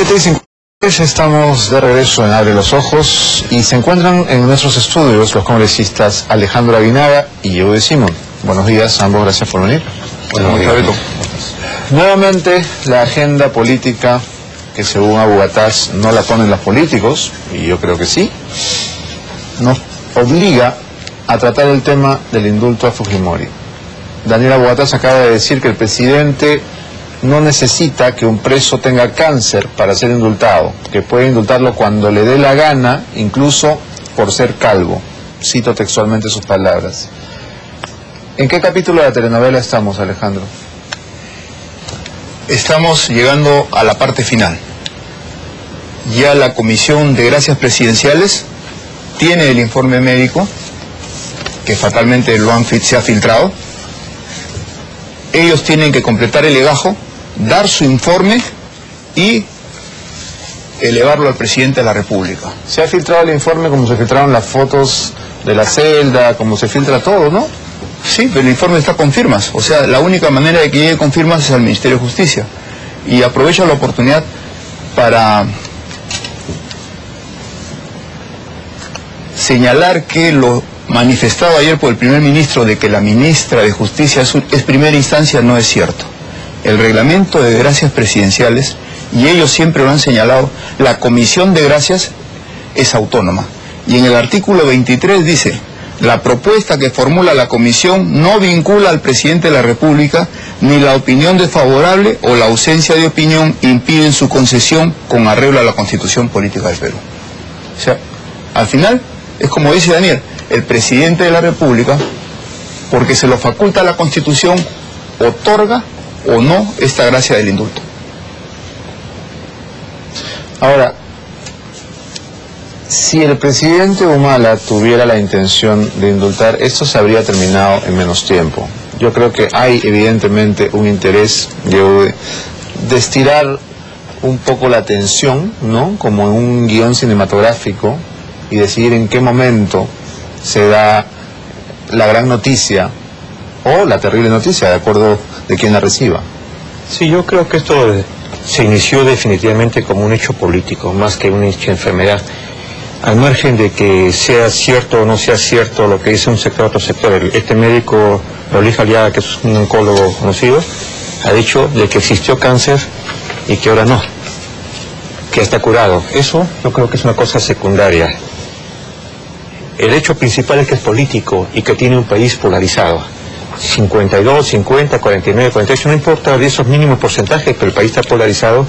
7:50, estamos de regreso en Abre los Ojos y se encuentran en nuestros estudios los congresistas Alejandro Aguinaga y Eudes Simón. Buenos días, ambos, gracias por venir. Buenos días. Nuevamente, la agenda política que según Abu Gataz no la ponen los políticos, y yo creo que sí, nos obliga a tratar el tema del indulto a Fujimori. Daniel Abu Gataz acaba de decir que el presidente no necesita que un preso tenga cáncer para ser indultado, que puede indultarlo cuando le dé la gana, incluso por ser calvo. Cito textualmente sus palabras. ¿En qué capítulo de la telenovela estamos, Alejandro? Estamos llegando a la parte final. Ya la Comisión de Gracias Presidenciales tiene el informe médico, que fatalmente se ha filtrado. Ellos tienen que completar el legajo, dar su informe y elevarlo al presidente de la República. Se ha filtrado el informe como se filtraron las fotos de la celda, como se filtra todo, ¿no? Sí, pero el informe está con firmas. O sea, la única manera de que llegue con firmas es al Ministerio de Justicia. Y aprovecho la oportunidad para señalar que lo manifestado ayer por el primer ministro de que la ministra de Justicia es primera instancia no es cierto. El reglamento de gracias presidenciales, y ellos siempre lo han señalado, la Comisión de Gracias es autónoma. Y en el artículo 23 dice: la propuesta que formula la Comisión no vincula al presidente de la República, ni la opinión desfavorable o la ausencia de opinión impiden su concesión con arreglo a la Constitución Política del Perú. O sea, al final, es como dice Daniel, el presidente de la República, porque se lo faculta la Constitución, otorga o no esta gracia del indulto. Ahora, si el presidente Humala tuviera la intención de indultar, esto se habría terminado en menos tiempo. Yo creo que hay evidentemente un interés de estirar un poco la tensión, ¿no? Como en un guión cinematográfico, y decidir en qué momento se da la gran noticia o la terrible noticia, de acuerdo de quien la reciba. Sí, yo creo que esto se inició definitivamente como un hecho político, más que una hecho enfermedad. Al margen de que sea cierto o no sea cierto lo que dice un sector o otro sector, este médico, Raúl Aliaga, que es un oncólogo conocido, ha dicho de que existió cáncer y que ahora no, que está curado. Eso yo creo que es una cosa secundaria. El hecho principal es que es político y que tiene un país polarizado. 52, 50, 49, 48, no importa de esos mínimos porcentajes, pero el país está polarizado.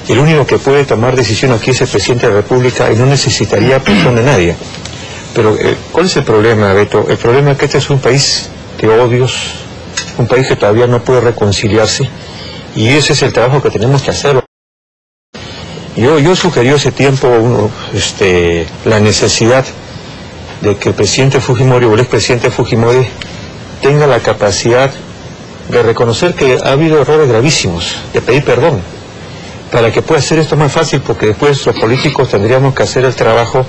Y el único que puede tomar decisión aquí es el presidente de la República y no necesitaría presión de nadie. Pero, ¿cuál es el problema, Beto? El problema es que este es un país de odios, un país que todavía no puede reconciliarse, y ese es el trabajo que tenemos que hacer. Yo sugerí hace tiempo la necesidad de que el presidente Fujimori o el expresidente Fujimori tenga la capacidad de reconocer que ha habido errores gravísimos, de pedir perdón, para que pueda hacer esto más fácil, porque después los políticos tendríamos que hacer el trabajo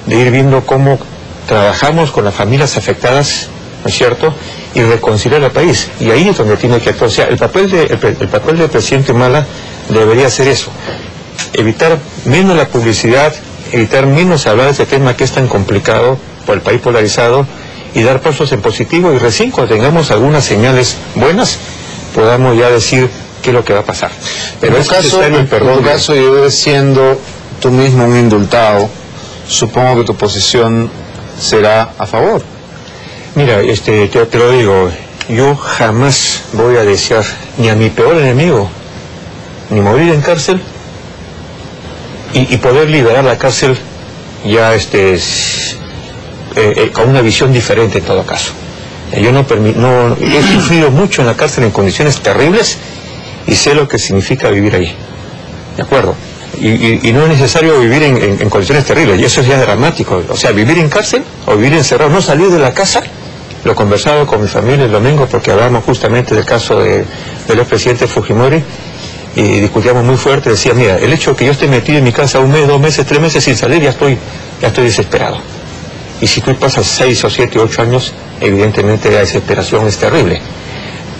de ir viendo cómo trabajamos con las familias afectadas, ¿no es cierto?, y reconciliar al país. Y ahí es donde tiene que actuar. O sea, el papel del presidente Humala debería ser eso: evitar menos la publicidad, evitar menos hablar de este tema que es tan complicado por el país polarizado, y dar pasos en positivo, y recién cuando tengamos algunas señales buenas podamos ya decir qué es lo que va a pasar. Pero en tu caso, yo siendo tú mismo un indultado, supongo que tu posición será a favor. Mira, te lo digo, yo jamás voy a desear ni a mi peor enemigo ni morir en cárcel, y poder liberar la cárcel ya con una visión diferente en todo caso. Yo he sufrido mucho en la cárcel en condiciones terribles y sé lo que significa vivir ahí, ¿de acuerdo? Y no es necesario vivir en condiciones terribles, y eso es ya dramático. O sea, vivir en cárcel o vivir encerrado, no salir de la casa. Lo he conversado con mi familia el domingo porque hablamos justamente del caso del expresidente Fujimori, y discutíamos muy fuerte. Decía, mira, el hecho de que yo esté metido en mi casa 1 mes, 2 meses, 3 meses sin salir, ya estoy desesperado. Y si tú pasas 6 o 7, 8 años, evidentemente la desesperación es terrible.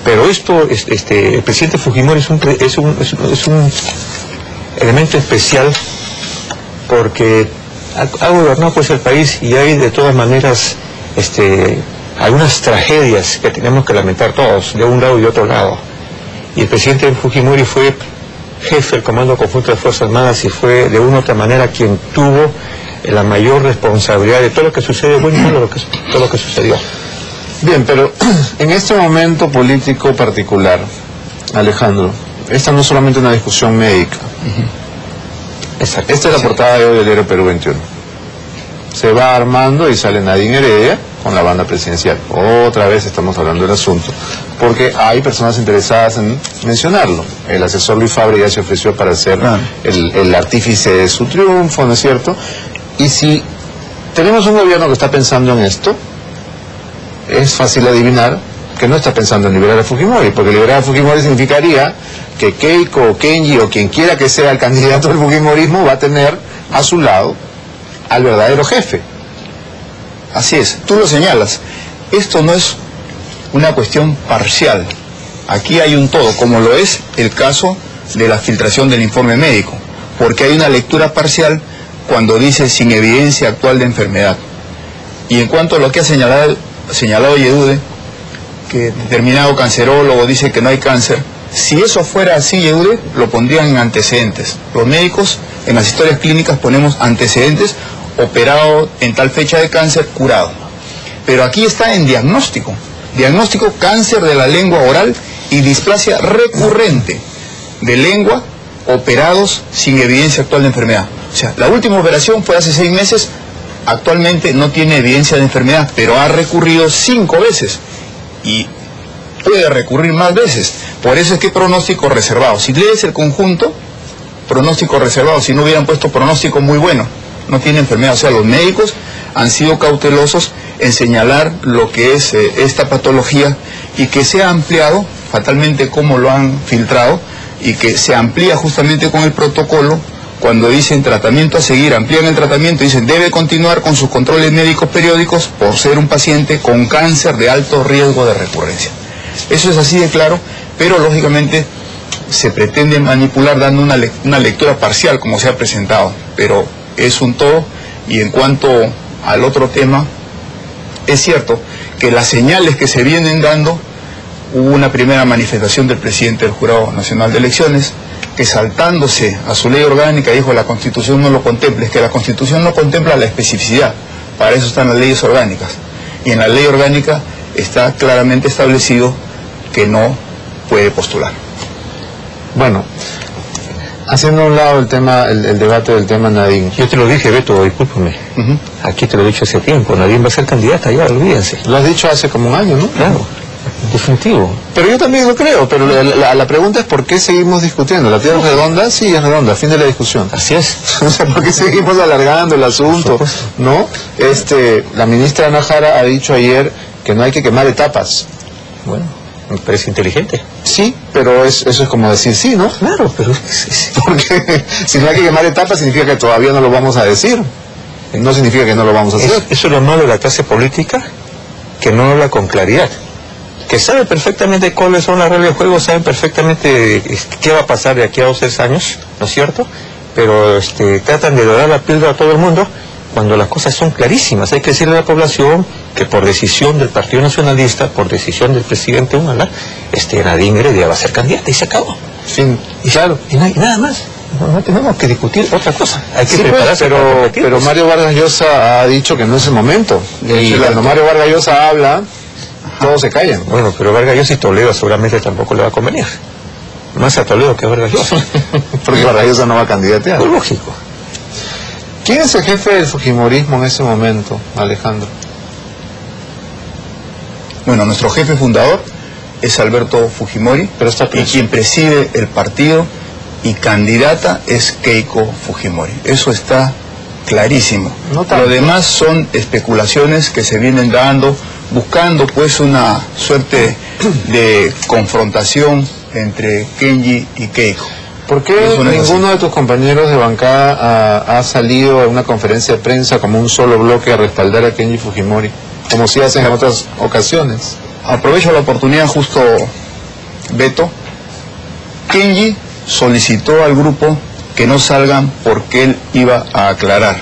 Pero esto, el presidente Fujimori es un elemento especial porque ha gobernado pues el país y hay de todas maneras algunas tragedias que tenemos que lamentar todos, de un lado y de otro lado. Y el presidente Fujimori fue jefe del Comando Conjunto de Fuerzas Armadas y fue de una u otra manera quien tuvo la mayor responsabilidad de todo lo que sucede, bueno, todo lo que sucedió. Bien, pero en este momento político particular, Alejandro, esta no es solamente una discusión médica. Exacto. Esta es la portada de hoy del diario Perú 21. Se va armando y sale Nadine Heredia con la banda presidencial. Otra vez estamos hablando del asunto, porque hay personas interesadas en mencionarlo. El asesor Luis Fabre ya se ofreció para ser el artífice de su triunfo, ¿no es cierto? Y si tenemos un gobierno que está pensando en esto, es fácil adivinar que no está pensando en liberar a Fujimori, porque liberar a Fujimori significaría que Keiko o Kenji o quien quiera que sea el candidato del Fujimorismo va a tener a su lado al verdadero jefe. Así es, tú lo señalas. Esto no es una cuestión parcial. Aquí hay un todo, como lo es el caso de la filtración del informe médico, porque hay una lectura parcial cuando dice sin evidencia actual de enfermedad. Y en cuanto a lo que ha señalado Yehude, que determinado cancerólogo dice que no hay cáncer, si eso fuera así, Yehude, lo pondrían en antecedentes. Los médicos en las historias clínicas ponemos antecedentes, operado en tal fecha de cáncer, curado. Pero aquí está en diagnóstico. Diagnóstico: cáncer de la lengua oral y displasia recurrente de lengua, operados sin evidencia actual de enfermedad. O sea, la última operación fue hace 6 meses, actualmente no tiene evidencia de enfermedad, pero ha recurrido 5 veces y puede recurrir más veces. Por eso es que pronóstico reservado. Si lees el conjunto, pronóstico reservado, si no hubieran puesto pronóstico muy bueno, no tiene enfermedad. O sea, los médicos han sido cautelosos en señalar lo que es esta patología, y que se ha ampliado fatalmente como lo han filtrado, y que se amplía justamente con el protocolo. Cuando dicen tratamiento a seguir, amplían el tratamiento, dicen debe continuar con sus controles médicos periódicos por ser un paciente con cáncer de alto riesgo de recurrencia. Eso es así de claro, pero lógicamente se pretende manipular dando una lectura parcial como se ha presentado, pero es un todo. Y en cuanto al otro tema, es cierto que las señales que se vienen dando, hubo una primera manifestación del presidente del Jurado Nacional de Elecciones, que saltándose a su ley orgánica dijo: la Constitución no lo contempla. Es que la Constitución no contempla la especificidad, para eso están las leyes orgánicas, y en la ley orgánica está claramente establecido que no puede postular. Bueno, haciendo a un lado el tema, el debate del tema Nadine. Yo te lo dije, Beto, discúlpame. Aquí te lo he dicho hace tiempo, Nadine va a ser candidata, ya, olvídense. Lo has dicho hace como un año, ¿no? Claro, definitivo. Pero yo también lo creo, pero la pregunta es ¿por qué seguimos discutiendo? ¿La Tierra es redonda? Sí, es redonda, fin de la discusión. Así es. O sea, ¿por qué seguimos alargando el asunto? ¿No? La ministra Ana Jara ha dicho ayer que no hay que quemar etapas. Bueno, me parece inteligente. Sí, pero eso es como decir sí, ¿no? Claro, pero porque si no hay que quemar etapas significa que todavía no lo vamos a decir. No significa que no lo vamos a hacer. Eso es lo malo de la clase política, que no habla con claridad, que sabe perfectamente cuáles son las reglas del juego, sabe perfectamente qué va a pasar de aquí a 2 o 3 años, ¿no es cierto? Pero tratan de dorar la píldora a todo el mundo cuando las cosas son clarísimas. Hay que decirle a la población que por decisión del Partido Nacionalista, por decisión del presidente Humala, Nadine Heredia va a ser candidata y se acabó. Sí, claro. Y nada más. No tenemos que discutir otra cosa. Hay que prepararse para competir. Pero Mario Vargas Llosa ha dicho que no es el momento. Y cuando Mario Vargas Llosa habla, todos se callan. Bueno, pero Vargas Llosa y Toledo seguramente tampoco le va a convenir. Más a Toledo que a Vargas Llosa. Porque Vargas Llosa no va a candidatear. Pues lógico. ¿Quién es el jefe del Fujimorismo en ese momento, Alejandro? Bueno, nuestro jefe fundador es Alberto Fujimori, pero está preso. Y quien preside el partido y candidata es Keiko Fujimori. Eso está clarísimo. Lo demás son especulaciones que se vienen dando, buscando pues una suerte de confrontación entre Kenji y Keiko. ¿Por qué ninguno de tus compañeros de bancada ha salido a una conferencia de prensa como un solo bloque a respaldar a Kenji Fujimori, como si hacen en otras ocasiones? Aprovecho la oportunidad justo, Beto. Kenji solicitó al grupo que no salgan porque él iba a aclarar,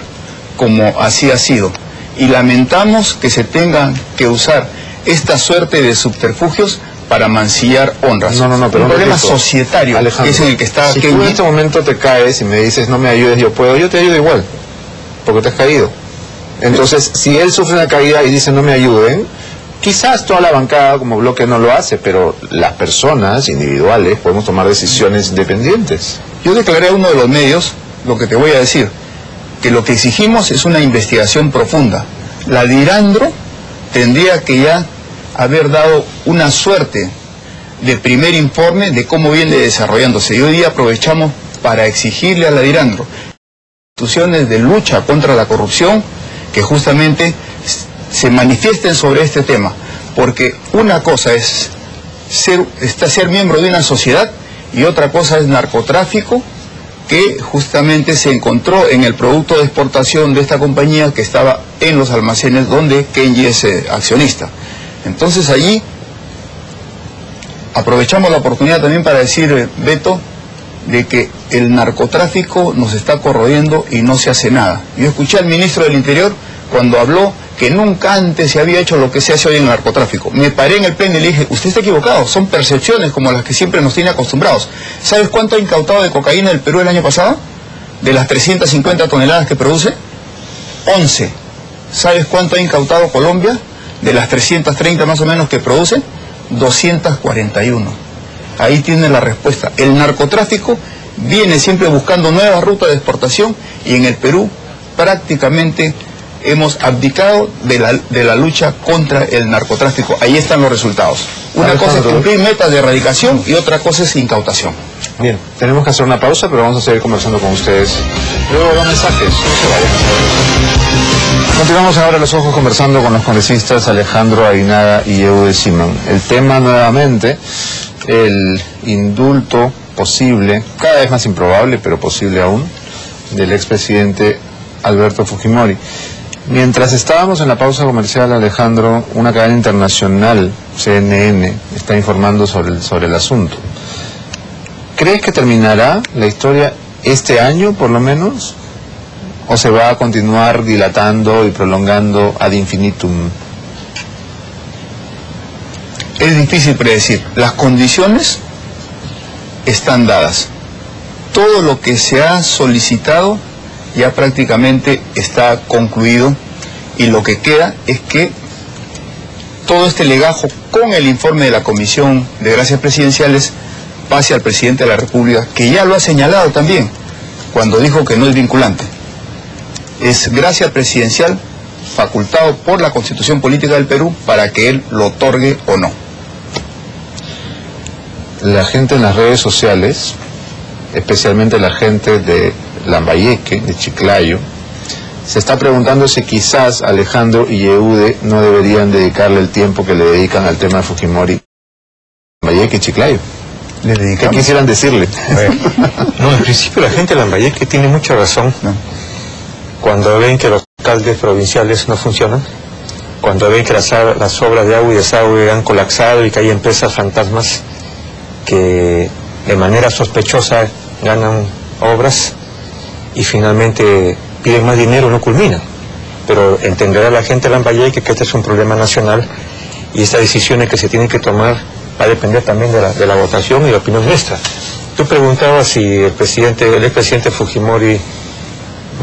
como así ha sido. Y lamentamos que se tengan que usar esta suerte de subterfugios para mancillar honras. No, pero un problema societario, Alejandro, que es en el que está... Si tú en este momento te caes y me dices no me ayudes, yo te ayudo igual, porque te has caído. Entonces, si él sufre una caída y dice no me ayuden, quizás toda la bancada como bloque no lo hace, pero las personas individuales podemos tomar decisiones independientes. Yo declaré a uno de los medios lo que te voy a decir, que lo que exigimos es una investigación profunda. La DIRANDRO tendría que ya haber dado una suerte de primer informe de cómo viene desarrollándose. Y hoy día aprovechamos para exigirle a la DIRANDRO instituciones de lucha contra la corrupción que justamente se manifiesten sobre este tema, porque una cosa es ser miembro de una sociedad y otra cosa es narcotráfico, que justamente se encontró en el producto de exportación de esta compañía que estaba en los almacenes donde Kenji es accionista. Entonces allí aprovechamos la oportunidad también para decir, Beto, de que el narcotráfico nos está corroyendo y no se hace nada. Yo escuché al ministro del Interior cuando habló que nunca antes se había hecho lo que se hace hoy en el narcotráfico. Me paré en el pleno y le dije, usted está equivocado, son percepciones como las que siempre nos tiene acostumbrados. ¿Sabes cuánto ha incautado de cocaína el Perú el año pasado? De las 350 toneladas que produce, 11. ¿Sabes cuánto ha incautado Colombia? De las 330 más o menos que produce, 241. Ahí tiene la respuesta. El narcotráfico viene siempre buscando nuevas rutas de exportación y en el Perú prácticamente hemos abdicado de la lucha contra el narcotráfico. Ahí están los resultados. Una cosa es cumplir metas de erradicación y otra cosa es incautación. Bien, tenemos que hacer una pausa, pero vamos a seguir conversando con ustedes. Luego los mensajes, no se vayan. Continuamos ahora Los Ojos conversando con los congresistas Alejandro Aguinaga y Eude Simán. El tema nuevamente, el indulto posible, cada vez más improbable, pero posible aún, del expresidente Alberto Fujimori. Mientras estábamos en la pausa comercial, Alejandro, una cadena internacional, CNN, está informando sobre el asunto. ¿Crees que terminará la historia este año, por lo menos? ¿O se va a continuar dilatando y prolongando ad infinitum? Es difícil predecir. Las condiciones están dadas. Todo lo que se ha solicitado ya prácticamente está concluido y lo que queda es que todo este legajo con el informe de la Comisión de Gracias Presidenciales pase al presidente de la República, que ya lo ha señalado también cuando dijo que no es vinculante. Es gracia presidencial facultado por la Constitución Política del Perú para que él lo otorgue o no. La gente en las redes sociales, especialmente la gente de Lambayeque, de Chiclayo, se está preguntando si quizás Alejandro y Eude no deberían dedicarle el tiempo que le dedican al tema de Fujimori. Lambayeque y Chiclayo. ¿Qué quisieran decirle? No, en principio la gente de Lambayeque tiene mucha razón. Cuando ven que los alcaldes provinciales no funcionan, cuando ven que las obras de agua y desagüe han colapsado y que hay empresas fantasmas que de manera sospechosa ganan obras y finalmente piden más dinero, no culminan. Pero entenderá la gente de Lambayeque que este es un problema nacional y estas decisiones que se tienen que tomar va a depender también de la votación y la opinión nuestra. Tú preguntabas si el expresidente Fujimori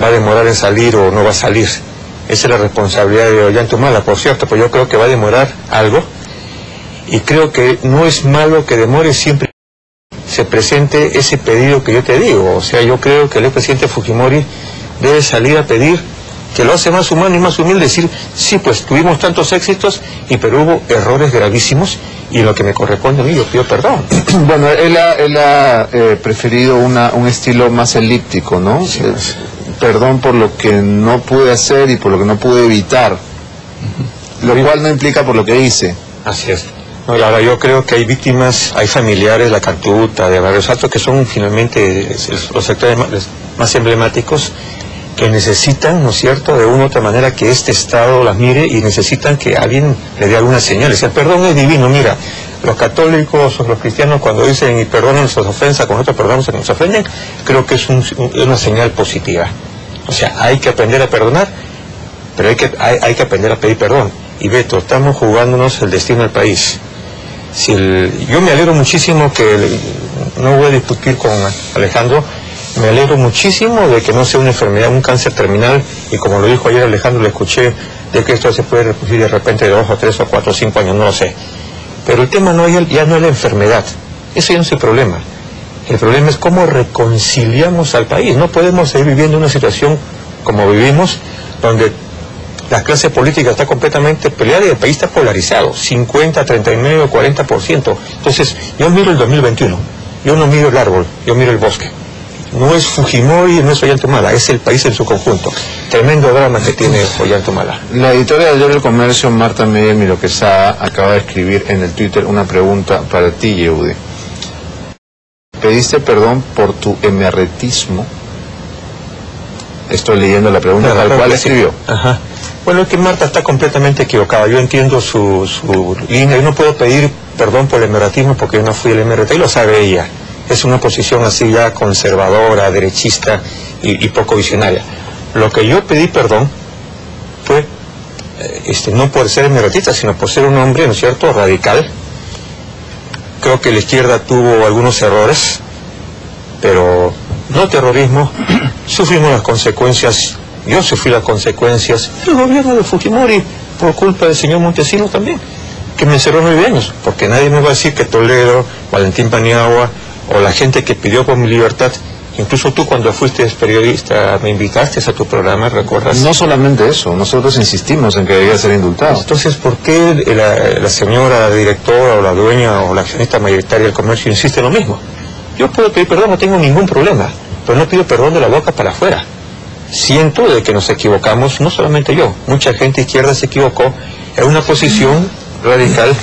va a demorar en salir o no va a salir. Esa es la responsabilidad de Ollantumala, por cierto, pues yo creo que va a demorar algo y creo que no es malo que demore siempre se presente ese pedido que yo te digo. O sea, yo creo que el expresidente Fujimori debe salir a pedir, que lo hace más humano y más humilde, decir, sí, pues tuvimos tantos éxitos, pero hubo errores gravísimos y lo que me corresponde a mí, yo pido perdón. Bueno, él ha preferido un estilo más elíptico, ¿no? Sí, perdón por lo que no pude hacer y por lo que no pude evitar, lo cual no implica por lo que hice. Así es. No, la verdad, yo creo que hay víctimas, hay familiares, la Cantuta, de Barrios Altos, que son finalmente los sectores más emblemáticos, que necesitan, ¿no es cierto?, de una u otra manera que este Estado las mire y necesitan que alguien le dé alguna señal. El perdón es divino, mira, los católicos o los cristianos cuando dicen y perdonen nuestras ofensas, con nosotros perdonamos a que nos ofenden, creo que es una señal positiva. O sea, hay que aprender a perdonar, pero hay que aprender a pedir perdón. Y Beto, estamos jugándonos el destino del país. Yo me alegro muchísimo no voy a discutir con Alejandro, me alegro muchísimo de que no sea una enfermedad, un cáncer terminal, y como lo dijo ayer Alejandro, le escuché de que esto se puede reproducir de repente de 2 o 3 o 4 o 5 años, no lo sé. Pero el tema ya no es la enfermedad, eso ya no es el problema. El problema es cómo reconciliamos al país. No podemos seguir viviendo una situación como vivimos, donde la clase política está completamente peleada y el país está polarizado, 50, 39, 40%. Entonces, yo miro el 2021, yo no miro el árbol, yo miro el bosque. No es Fujimori, no es Ollanta-Humala, es el país en su conjunto. Tremendo drama que tiene Ollanta-Humala. La editora del diario El Comercio, Marta Meyer Miro Quesada, acaba de escribir en el Twitter una pregunta para ti, Yehude. ¿Pediste perdón por tu emerretismo? Estoy leyendo la pregunta tal cual escribió. Ajá. Bueno, es que Marta está completamente equivocada. Yo entiendo su línea. Yo no puedo pedir perdón por el emerretismo porque yo no fui el MRT y lo sabe ella. Es una posición así ya conservadora, derechista y poco visionaria. Lo que yo pedí perdón fue no por ser emerretista, sino por ser un hombre, ¿no es cierto?, radical. Creo que la izquierda tuvo algunos errores, pero no terrorismo. Sufrimos las consecuencias, yo sufrí las consecuencias del gobierno de Fujimori por culpa del señor Montesinos también, que me encerró 9 años, porque nadie me va a decir que Toledo, Valentín Paniagua o la gente que pidió por mi libertad, incluso tú cuando fuiste periodista me invitaste a tu programa, ¿recuerdas? No solamente eso, nosotros insistimos en que debía ser indultado. Entonces, ¿por qué la señora directora o la dueña o la accionista mayoritaria del comercio insiste en lo mismo? Yo puedo pedir perdón, no tengo ningún problema, pero no pido perdón de la boca para afuera. Siento de que nos equivocamos, no solamente yo, mucha gente izquierda se equivocó en una posición radical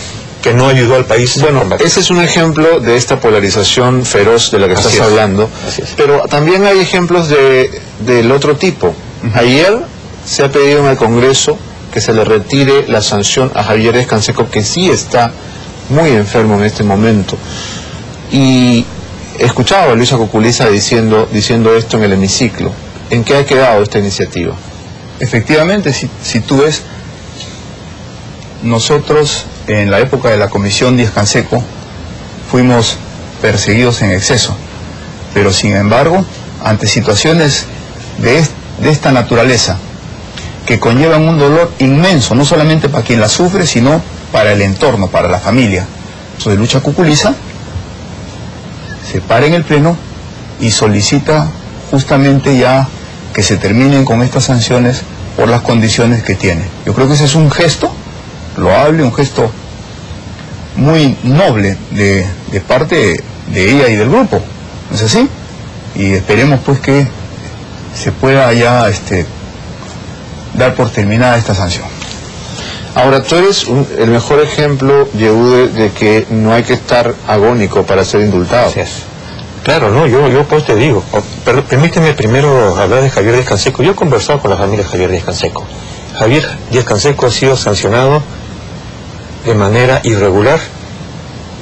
que no ayudó al país. Bueno, ese es un ejemplo de esta polarización feroz de la que estás hablando, pero también hay ejemplos del otro tipo. Ayer se ha pedido en el Congreso que se le retire la sanción a Javier Díaz-Canseco, que sí está muy enfermo en este momento. Y he escuchado a Luisa Cuculiza diciendo esto en el hemiciclo. ¿En qué ha quedado esta iniciativa? Efectivamente, si tú ves, nosotros en la época de la Comisión Díaz-Canseco fuimos perseguidos en exceso, pero sin embargo, ante situaciones de esta naturaleza, que conllevan un dolor inmenso, no solamente para quien la sufre, sino para el entorno, para la familia. Entonces Lucha Cuculiza se para en el Pleno y solicita justamente ya que se terminen con estas sanciones por las condiciones que tiene. Yo creo que ese es un gesto loable, un gesto muy noble de parte de ella y del grupo, ¿no es así? Y esperemos pues que se pueda ya dar por terminada esta sanción. Ahora, tú eres el mejor ejemplo, Yehude, de que no hay que estar agónico para ser indultado. Así es. Claro, no, yo pues te digo, pero permíteme primero hablar de Javier Díaz-Canseco. Yo he conversado con la familia de Javier Díaz-Canseco. Javier Díaz-Canseco ha sido sancionado de manera irregular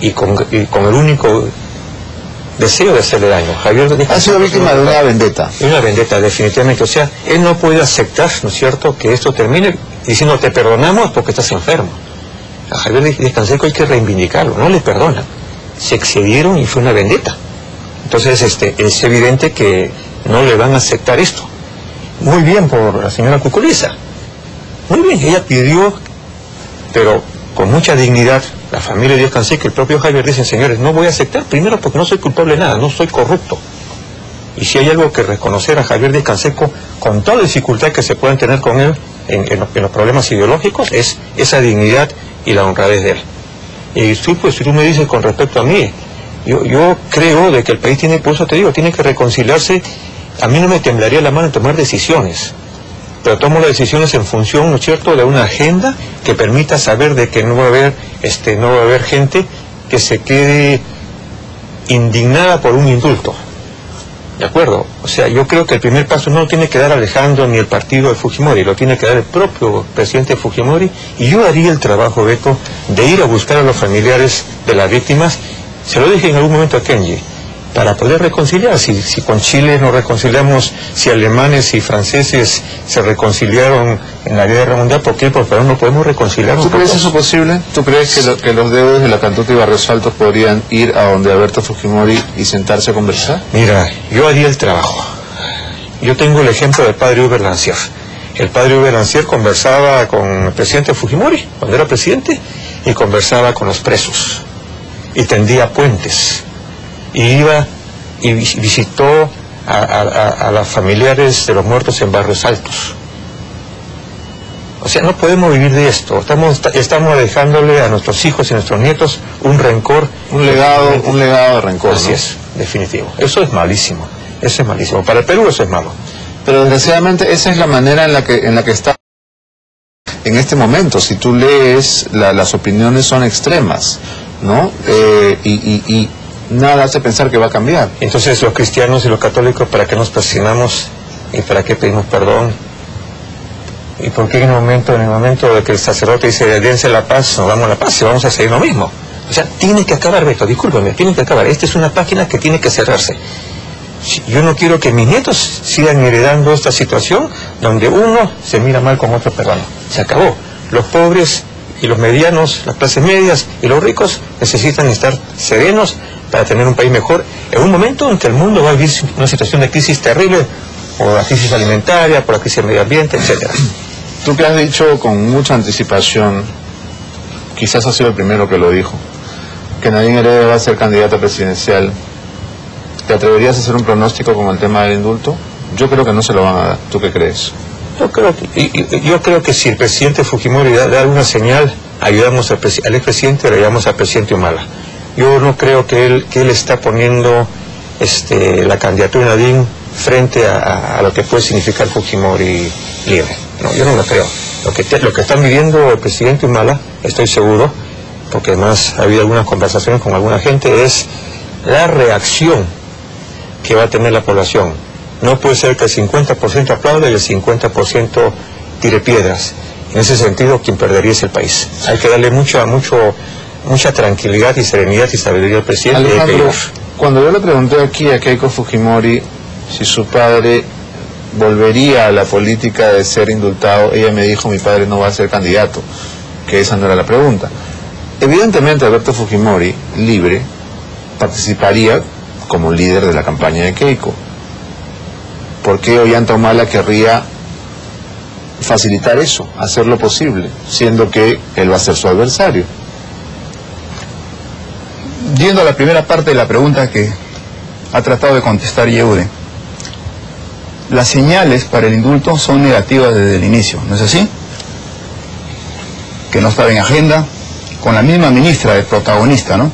y con el único deseo de hacerle daño. Javier ha sido víctima de una vendetta. De una vendetta, definitivamente. O sea, él no puede aceptar, ¿no es cierto?, que esto termine diciendo te perdonamos porque estás enfermo. A Javier Díaz-Canseco hay que reivindicarlo, no le perdonan. Se excedieron y fue una vendetta. Entonces es evidente que no le van a aceptar esto. Muy bien por la señora Cuculiza. Muy bien, ella pidió, pero con mucha dignidad, la familia de Díaz-Canseco y el propio Javier dicen, señores, no voy a aceptar, primero porque no soy culpable de nada, no soy corrupto. Y si hay algo que reconocer a Javier Díaz-Canseco, con toda la dificultad que se pueden tener con él en los problemas ideológicos, es esa dignidad y la honradez de él. Y tú, pues, si tú me dices con respecto a mí, yo creo de que el país tiene, por eso te digo, tiene que reconciliarse. A mí no me temblaría la mano en tomar decisiones, pero tomo las decisiones en función, ¿no es cierto?, de una agenda que permita saber de que no va a haber gente que se quede indignada por un indulto. ¿De acuerdo? O sea, yo creo que el primer paso no lo tiene que dar Alejandro ni el partido de Fujimori, lo tiene que dar el propio presidente Fujimori, y yo haría el trabajo, Beto, de ir a buscar a los familiares de las víctimas. Se lo dije en algún momento a Kenji, para poder reconciliar. Si con Chile nos reconciliamos, si alemanes y franceses se reconciliaron en la Guerra Mundial, ¿por qué por favor no podemos reconciliarnos? ¿Tú crees eso posible? ¿Tú crees que los deudos de la Cantuta y Barrios Altos podrían ir a donde Alberto Fujimori y sentarse a conversar? Mira, yo haría el trabajo. Yo tengo el ejemplo del padre Uber Lancier. El padre Uber Lancier conversaba con el presidente Fujimori, cuando era presidente, y conversaba con los presos, y tendía puentes, y iba y visitó a los familiares de los muertos en Barrios Altos. O sea, no podemos vivir de esto. Estamos dejándole a nuestros hijos y a nuestros nietos un rencor, un legado de rencor. Así, ¿no? Es, definitivo. Eso es malísimo. Eso es malísimo. Para el Perú eso es malo. Pero desgraciadamente esa es la manera en la que está en este momento. Si tú lees, las opiniones son extremas, ¿no? Y nada hace pensar que va a cambiar. Entonces los cristianos y los católicos, ¿para qué nos presionamos y para qué pedimos perdón? ¿Y por qué en el momento de que el sacerdote dice dense la paz, nos damos la paz y vamos a seguir lo mismo? O sea, tiene que acabar, Beto, discúlpame, tiene que acabar. Esta es una página que tiene que cerrarse. Yo no quiero que mis nietos sigan heredando esta situación donde uno se mira mal con otro peruano. Se acabó. Los pobres y los medianos, las clases medias y los ricos necesitan estar serenos para tener un país mejor en un momento en que el mundo va a vivir una situación de crisis terrible, por la crisis alimentaria, por la crisis del medio ambiente, etcétera. Tú que has dicho con mucha anticipación, quizás has sido el primero que lo dijo, que Nadine Heredia va a ser candidata presidencial, ¿te atreverías a hacer un pronóstico con el tema del indulto? Yo creo que no se lo van a dar. ¿Tú qué crees? Yo creo que si el presidente Fujimori da alguna señal, ayudamos al expresidente, le ayudamos al presidente Humala. Yo no creo que él está poniendo la candidatura de Nadine frente a lo que puede significar Fujimori libre. No, yo no lo creo. Lo que está midiendo el presidente Humala, estoy seguro, porque además ha habido algunas conversaciones con alguna gente, es la reacción que va a tener la población. No puede ser que el 50% aplaude y el 50% tire piedras. En ese sentido, quien perdería es el país. Hay que darle mucha tranquilidad y serenidad y sabiduría al presidente. Alejandro, cuando yo le pregunté aquí a Keiko Fujimori si su padre volvería a la política de ser indultado, ella me dijo: mi padre no va a ser candidato, que esa no era la pregunta. Evidentemente Alberto Fujimori, libre, participaría como líder de la campaña de Keiko. ¿Por qué Ollanta Humala querría facilitar eso, hacerlo posible, siendo que él va a ser su adversario? Yendo a la primera parte de la pregunta que ha tratado de contestar Yehude, las señales para el indulto son negativas desde el inicio, ¿no es así? Que no estaba en agenda, con la misma ministra de protagonista, ¿no?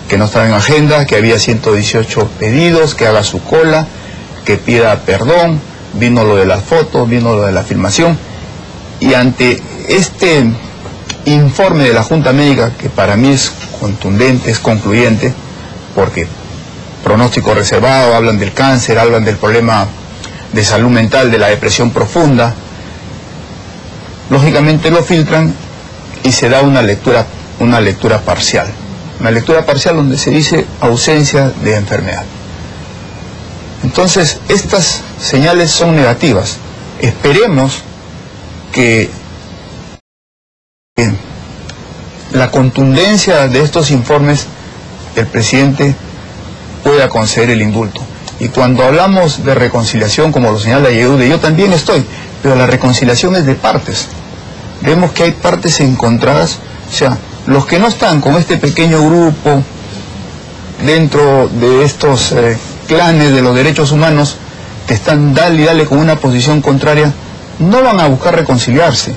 Que no estaba en agenda, que había 118 pedidos, que haga su cola, que pida perdón, vino lo de las fotos, vino lo de la filmación, y ante este informe de la Junta Médica, que para mí es contundente, es concluyente, porque pronóstico reservado, hablan del cáncer, hablan del problema de salud mental, de la depresión profunda, lógicamente lo filtran y se da una lectura parcial. Una lectura parcial donde se dice ausencia de enfermedad. Entonces, estas señales son negativas. Esperemos que la contundencia de estos informes el presidente pueda conceder el indulto. Y cuando hablamos de reconciliación, como lo señala Yehude, yo también estoy, pero la reconciliación es de partes. Vemos que hay partes encontradas, o sea, los que no están con este pequeño grupo dentro de estos clanes de los derechos humanos, que están dale y dale con una posición contraria, no van a buscar reconciliarse,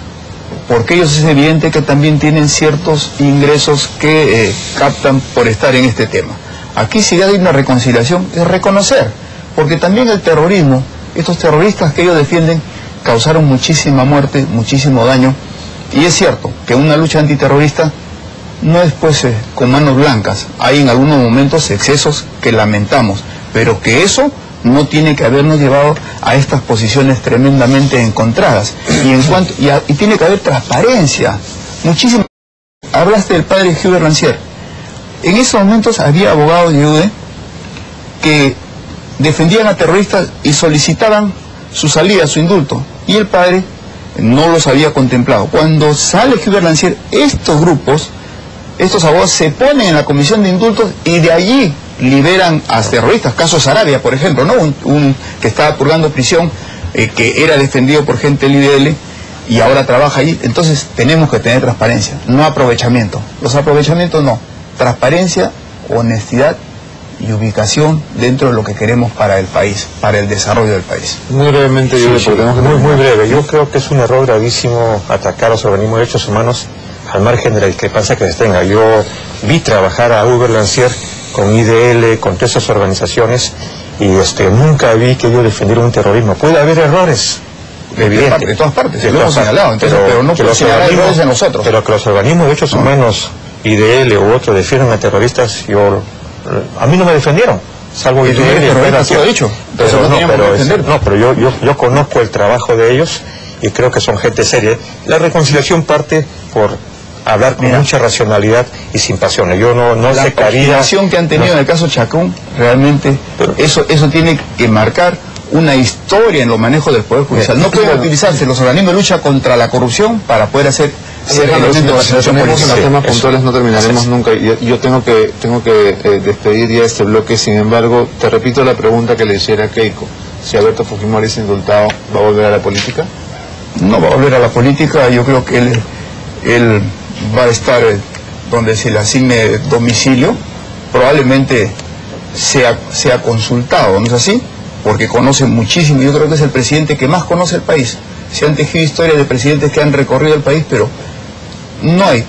porque ellos es evidente que también tienen ciertos ingresos que captan por estar en este tema. Aquí si hay una reconciliación es reconocer, porque también el terrorismo, estos terroristas que ellos defienden, causaron muchísima muerte, muchísimo daño, y es cierto que una lucha antiterrorista no es pues con manos blancas, hay en algunos momentos excesos que lamentamos, pero que eso no tiene que habernos llevado a estas posiciones tremendamente encontradas. Y tiene que haber transparencia. Muchísimo. Hablaste del padre Hubert Lancier. En esos momentos había abogados de UDE que defendían a terroristas y solicitaban su salida, su indulto. Y el padre no los había contemplado. Cuando sale Hubert Lancier, estos grupos, estos abogados se ponen en la comisión de indultos y de allí liberan a terroristas. Caso Sarabia, por ejemplo, ¿no? Un que estaba purgando prisión, que era defendido por gente del IDL y ahora trabaja allí. Entonces tenemos que tener transparencia, no aprovechamiento. Los aprovechamientos no. Transparencia, honestidad y ubicación dentro de lo que queremos para el país, para el desarrollo del país. Muy brevemente, muy breve. Yo creo que es un error gravísimo atacar a los organismos de derechos humanos al margen de la discrepancia que se tenga. Yo vi trabajar a Hubert Lancier con IDL, con todas esas organizaciones, y nunca vi que ellos defendieran un terrorismo. Puede haber errores, evidente. De todas partes, lo hemos señalado, entonces, pero no puede señalar errores de nosotros. Pero que los organismos de derechos humanos, IDL u otros, defiendan a terroristas, a mí no me defendieron, salvo IDL. Lo ha dicho, pero yo conozco el trabajo de ellos y creo que son gente seria. La reconciliación parte por hablar con mucha racionalidad y sin pasiones. Yo no la coordinación que han tenido en el caso Chacón, realmente, eso tiene que marcar una historia en los manejos del Poder Judicial. No pueden utilizarse los organismos de lucha contra la corrupción para poder hacer elementos de participación política. Los temas puntuales no terminaremos nunca. Yo tengo que despedir ya este bloque. Sin embargo, te repito la pregunta que le hiciera a Keiko. Si Alberto Fujimori es indultado, ¿va a volver a la política? No va a volver a la política. Yo creo que él va a estar donde se le asigne domicilio. Probablemente sea consultado, ¿no es así? Porque conoce muchísimo. Yo creo que es el presidente que más conoce el país. Se han tejido historias de presidentes que han recorrido el país, pero no hay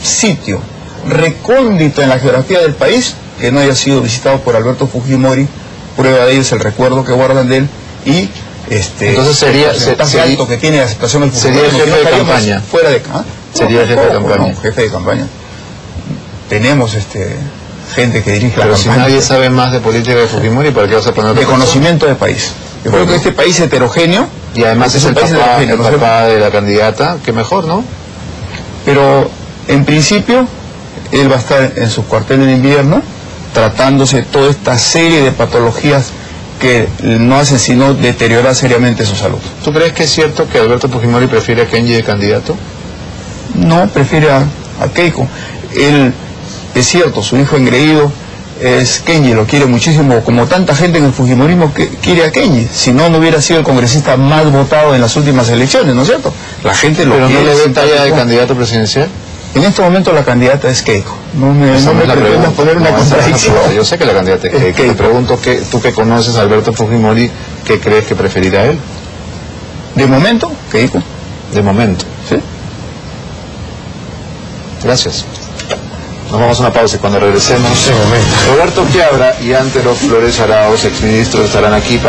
sitio recóndito en la geografía del país que no haya sido visitado por Alberto Fujimori. Prueba de ello es el recuerdo que guardan de él y entonces sería alto que tiene la aceptación del Fujimori. Sería el jefe de campaña. Fuera de sería el jefe de campaña. No, jefe de campaña. Tenemos gente que dirige la campaña. Pero si nadie sabe más de política de Fujimori, ¿para qué vas a poner de conocimiento de país? Yo creo que este país heterogéneo, y además es el papá de la candidata, que mejor, ¿no? Pero en principio él va a estar en su cuartel de invierno tratándose toda esta serie de patologías que no hacen sino deteriorar seriamente su salud. ¿Tú crees que es cierto que Alberto Fujimori prefiere a Kenji de candidato? No, prefiere a Keiko. Él, es cierto, su hijo engreído es Kenji, lo quiere muchísimo, como tanta gente en el fujimorismo que quiere a Kenji. Si no, no hubiera sido el congresista más votado en las últimas elecciones, ¿no es cierto? La gente lo quiere. ¿Pero no le ve talla de candidato presidencial? En este momento la candidata es Keiko. No me pretendas poner una contradicción. Yo sé que la candidata es Keiko. Te pregunto, tú que conoces a Alberto Fujimori, ¿qué crees que preferirá él? De momento, Keiko. De momento. Sí. Gracias. Nos vamos a una pausa y cuando regresemos, Roberto Quiabra y Antero Flores Arauz, exministros, estarán aquí.